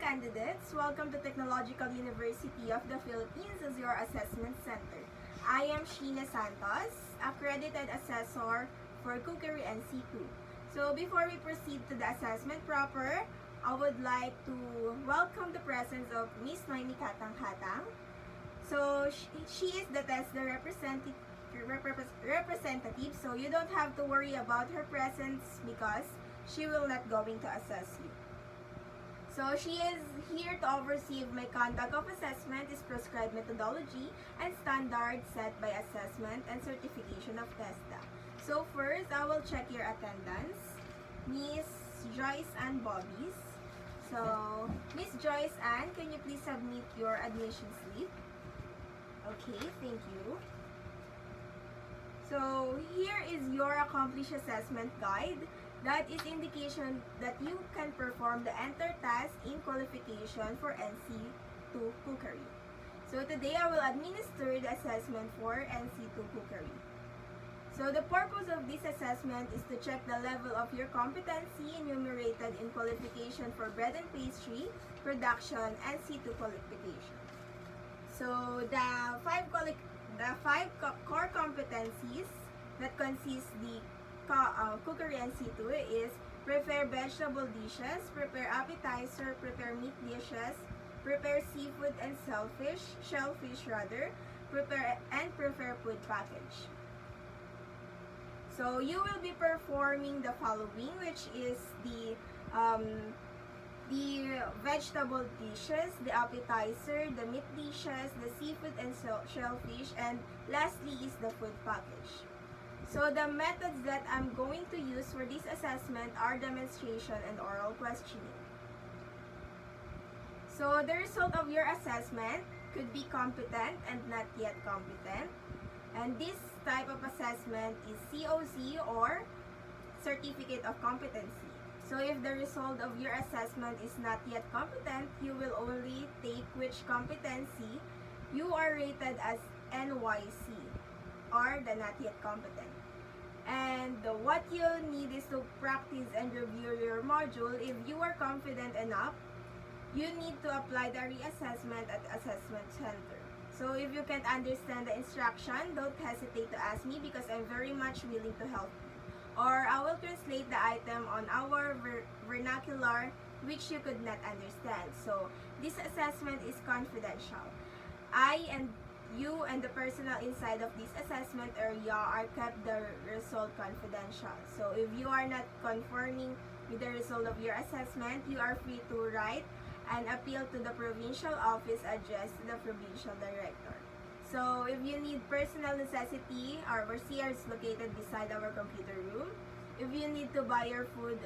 candidates, welcome to Technological University of the Philippines as your assessment center. I am Sheena Santos, accredited assessor for Cookery and C2. So before we proceed to the assessment proper, I would like to welcome the presence of Miss Noemi Katang-Hatang. So she is the representative, so you don't have to worry about her presence because she will not going to assess you. So she is here to oversee if my conduct of assessment is prescribed methodology and standards set by assessment and certification of TESDA. So first, I will check your attendance. Miss Joyce Ann Bobbies. So, Miss Joyce Ann, can you please submit your admission slip? Okay, thank you. So, here is your accomplished assessment guide. That is indication that you can perform the enter task in qualification for NC2 Cookery. So, today I will administer the assessment for NC2 Cookery. So, the purpose of this assessment is to check the level of your competency enumerated in qualification for bread and pastry, production, and C2 qualification. So, the five core competencies that consist the cookery and C2 is prepare vegetable dishes, prepare appetizer, prepare meat dishes, prepare seafood and shellfish rather, prepare food package. So you will be performing the following, which is the vegetable dishes, the appetizer, the meat dishes, the seafood and shellfish, and lastly is the food package. So the methods that I'm going to use for this assessment are demonstration and oral questioning. So the result of your assessment could be competent and not yet competent. And this type of assessment is COC or Certificate of Competency. So if the result of your assessment is not yet competent, you will only take which competency you are rated as NYC or the not yet competent. And what you need is to practice and review your module. If you are confident enough, you need to apply the reassessment at assessment center. So if you can't understand the instruction, don't hesitate to ask me because I'm very much willing to help you. Or I will translate the item on our vernacular which you could not understand. So this assessment is confidential. I and you and the personnel inside of this assessment area are kept the result confidential. So if you are not conforming with the result of your assessment, you are free to write an appeal to the provincial office addressed to the provincial director. So if you need personal necessity, our CR is located beside our computer room. If you need to buy your food,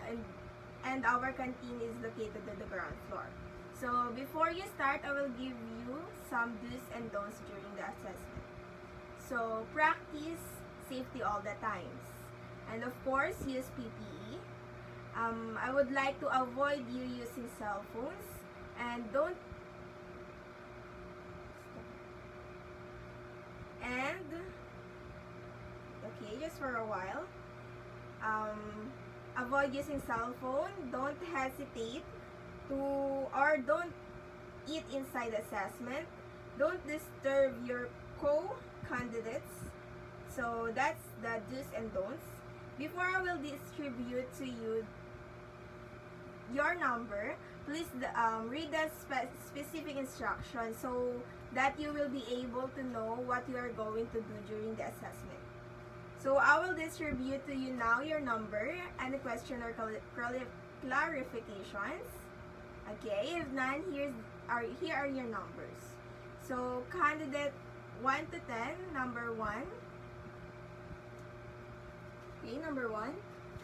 and our canteen is located on the ground floor. So before you start, I will give you some do's and don'ts during the assessment. So practice safety all the times. And of course, use PPE. I would like to avoid you using cell phones and don't just for a while. Avoid using cell phone. Don't hesitate or don't eat inside assessment. Don't disturb your co-candidates. So that's the do's and don'ts. Before I will distribute to you your number, please read the specific instructions so that you will be able to know what you are going to do during the assessment. So I will distribute to you now your number and the question or clarifications. Okay, if none, here are your numbers. So candidate 1 to 10, number 1. Okay, number 1.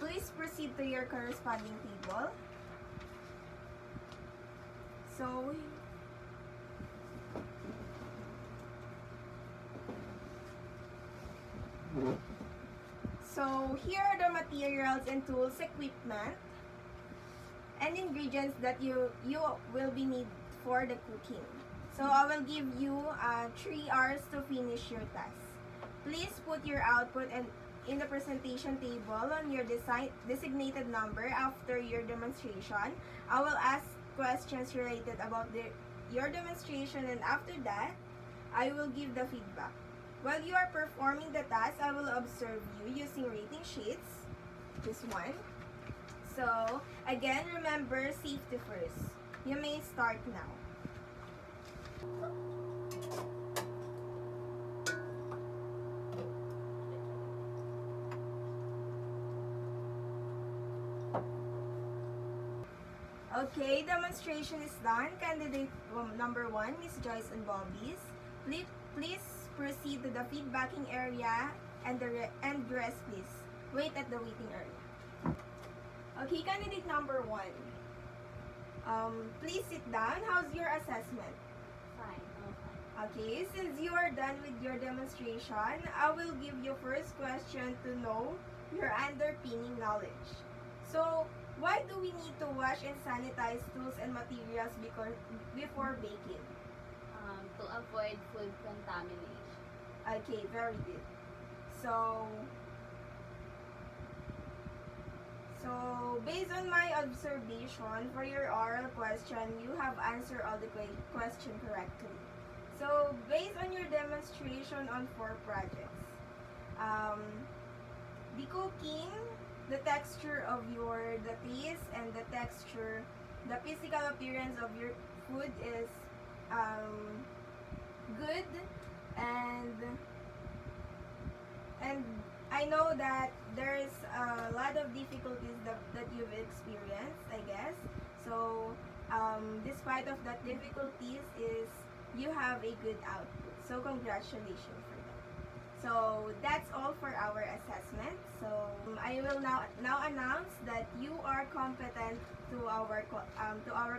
Please proceed to your corresponding table. So here are the materials and tools, equipment, and ingredients that you will be need for the cooking. So I will give you 3 hours to finish your task. Please put your output in the presentation table on your designated number after your demonstration. I will ask questions related about your demonstration, and after that, I will give the feedback. While you are performing the task, I will observe you using rating sheets. This one. So, again, remember safety first. You may start now. Okay, demonstration is done. Candidate number 1, Miss Joyce and Bobbies. Please proceed to the feedbacking area and rest, please. Wait at the waiting area. Okay, candidate number 1. Please sit down. How's your assessment? Fine. Okay, since you are done with your demonstration, I will give you first question to know your underpinning knowledge. So, why do we need to wash and sanitize tools and materials before baking? To avoid food contamination. Okay, very good. So based on my observation, for your oral question, you have answered all the question correctly. So, based on your demonstration on 4 projects, the cooking, the texture of the taste and the texture, the physical appearance of your food is good, and I know that there is a lot of difficulties that you've experienced, I guess. So, despite of that difficulties, you have a good output. So, congratulations for that. So, that's all for our assessment. So, I will now announce that you are competent to our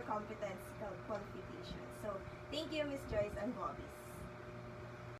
competency qualification. So, thank you, Miss Joyce and Bobbies.